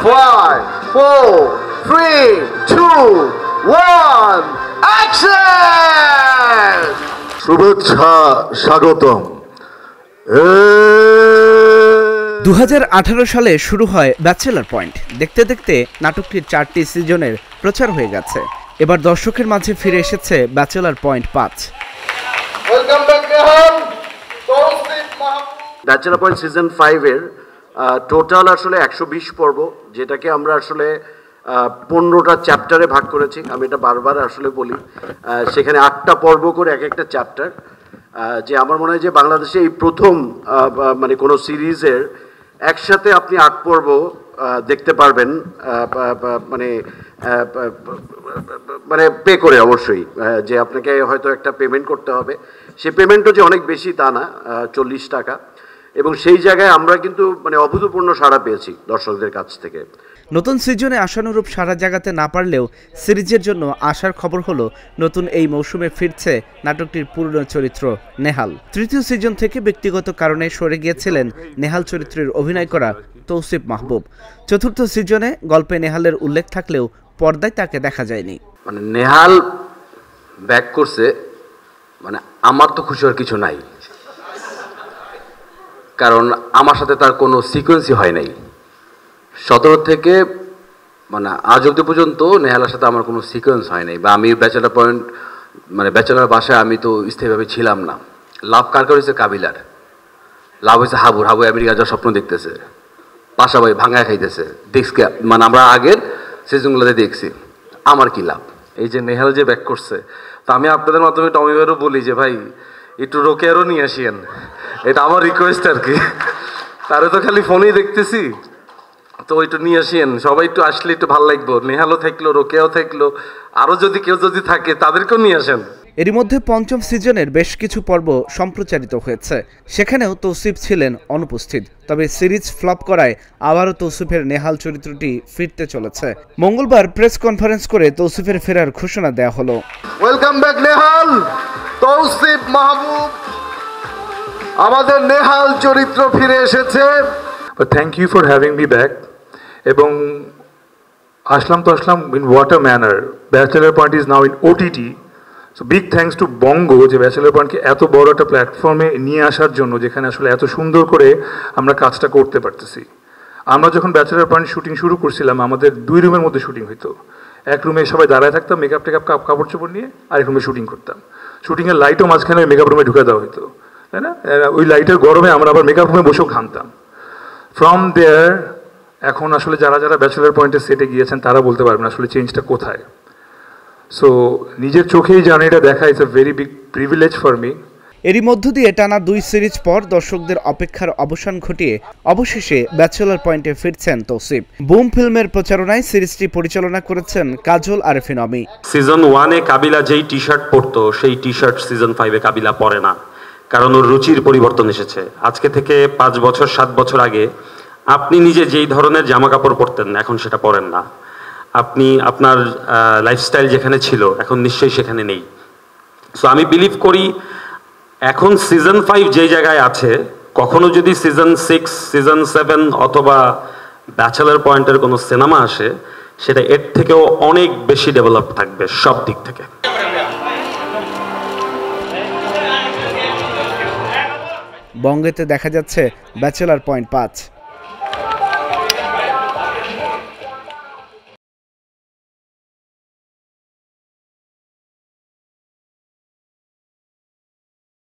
5, 4, 3, 2, 1, action! শুভেচ্ছা স্বাগতম। 2018 সালে শুরু হয় ব্যাচেলর পয়েন্ট। দেখতে দেখতে নাটকটির 4টি সিজনের প্রচার হয়ে গেছে। এবার দর্শকের মাঝে ফিরে এসেছে bachelor point 5। Bachelor point season 5 এর টোটাল আসলে 120 পর্ব, যেটাকে আমরা আসলে 15টা চ্যাপ্টারে ভাগ করেছি। আমি এটা বারবার আসলে বলি, সেখানে 8টা পর্ব করে এক একটা চ্যাপ্টার, যে আমার মনে হয় যে বাংলাদেশে এই প্রথম মানে কোনো সিরিজের একসাথে আপনি 8 পর্ব দেখতে পারবেন, মানে মানে পে করে। অবশ্যই যে আপনাকে হয়তো একটা পেমেন্ট করতে হবে, সে পেমেন্টও যে অনেক বেশি তা না, 40 টাকা। এবং সেই জায়গায় আমরা কিন্তু মানে অভূতপূর্ণ সাড়া পেয়েছি দর্শকদের কাছ থেকে। নতুন সিজনে আশানুরূপ সারা জাগাতে না পারলেও সিরিজের জন্য আসার খবর হলো নতুন এই মৌসুমে ফিরছে নাটকটির পুরনো চরিত্র নেহাল। তৃতীয় সিজন থেকে ব্যক্তিগত কারণে সরে গিয়েছিলেন নেহাল চরিত্রের অভিনয় করা তৌসিফ মাহবুব। চতুর্থ সিজনে গল্পে নেহালের উল্লেখ থাকলেও পর্দায় তাকে দেখা যায়নি। মানে নেহাল ব্যাক করছে, মানে আমার তো খুশি হওয়ার কিছু নাই, কারণ আমার সাথে তার কোনো সিকোয়েন্সই হয় নাই। 17 থেকে মানে আজ অব্দি পর্যন্ত নেহালের সাথে আমার কোনো সিকোয়েন্স হয় নাই। বা আমি ব্যাচেলার পয়েন্ট মানে ব্যাচেলার বাসায় আমি তো স্থায়ীভাবে ছিলাম না। লাভ কার হয়েছে? কাবিলার। লাভ হয়েছে হাবুর। হাবু আমেরিকা যাওয়ার স্বপ্ন দেখতেছে, পাশাপাশি ভাঙায় খাইতেছে। দেখছি মানে আমরা আগের সিজনগুলোতে দেখছি। আমার কি লাভ? এই যে নেহাল যে ব্যাক করছে, তা আমি আপনাদের মাধ্যমে টমি ভাইয়েরও বলি যে ভাই একটু রোকেয়ারও নিয়ে আসিয়েন, এটা আমার রিকোয়েস্ট আর কি। তারে তো খালি ফোনেই দেখতেছি, তো একটু নিয়ে আসিয়েন। সবাই একটু আসলে একটু ভালো লাগবো। নেহালও থাকলো, রোকেয়াও থাকলো, আরও যদি কেউ যদি থাকে তাদেরকেও নিয়ে আসেন। এরই মধ্যে পঞ্চম সিজনের বেশ কিছু পর্ব সম্প্রচারিত হয়েছে, সেখানেও তৌসিফ ছিলেন অনুপস্থিত। তবে সিরিজ ফ্লপ করায় আবারও তৌসিফের নেহাল চরিত্রটি ফিরতে চলেছে। মঙ্গলবার প্রেস কনফারেন্স করে তৌসিফের ফেরার ঘোষণা দেওয়া হলো। Welcome back Nehal. তৌসিফ মাহবুব, আমাদের নেহাল চরিত্র ফিরে এসেছে। But thank you for having me back. এবং আসলাম তো আসলাম in what a manner. Bachelor Point is now in OTT. So big thanks to Bongo যে Bachelor Point-কে এত বড় একটা প্ল্যাটফর্মে নিয়ে আসার জন্য, যেখানে আসলে এত সুন্দর করে আমরা কাজটা করতে পারতেছি। আমরা যখন Bachelor Point শুটিং শুরু করছিলাম, আমাদের 2 রুমের মধ্যে শুটিং হইতো। এক রুমে সবাই দাঁড়ায় থাকতাম, মেকআপ টেকআপ কাপড় চোপড় নিয়ে, আরেক রুমে শুটিং করতাম। শুটিংয়ের লাইটও মাঝখানে ওই মেকআপ রুমে ঢুকে দেওয়া হইতো, তাই না? ওই লাইটের গরমে আমরা আবার মেকআপ রুমে বসেও ঘামতাম। ফ্রম দেয়ার এখন আসলে যারা যারা ব্যাচেলার পয়েন্টের সেটে গিয়েছেন তারা বলতে পারবেন আসলে চেঞ্জটা কোথায়। সো নিজের চোখেই জার্নিটা দেখা is a very big privilege for me. এরই মধ্য দিয়ে টানা 2 সিরিজ পর দর্শকদের অপেক্ষার অবসান ঘটিয়ে অবশেষে ব্যাচেলর পয়েন্টে ফিরছেন তৌসিফ। বুম ফিল্মের প্রচারণায় সিরিজটি পরিচালনা করেছেন কাজল আরেফিন অমি। সিজন 1-এ কাবিলা যেই টি শার্ট পরতো, সেই টি শার্ট সিজন 5-এ কাবিলা পরে না, কারণ ওর রুচির পরিবর্তন এসেছে। আজকে থেকে 5 বছর 7 বছর আগে আপনি নিজে যেই ধরনের জামা কাপড় পরতেন এখন সেটা পরেন না। আপনি আপনার লাইফস্টাইল যেখানে ছিল এখন নিশ্চয়ই সেখানে নেই। সো আমি বিলিভ করি এখন সিজন 5 যেই জায়গায় আছে, কখনো যদি সিজন 6, সিজন 7 অথবা ব্যাচেলর পয়েন্টের কোনো সিনেমা আসে, সেটা এর থেকেও অনেক বেশি ডেভেলপ থাকবে সব দিক থেকে। বঙ্গেতে দেখা যাচ্ছে ব্যাচেলর পয়েন্ট 5।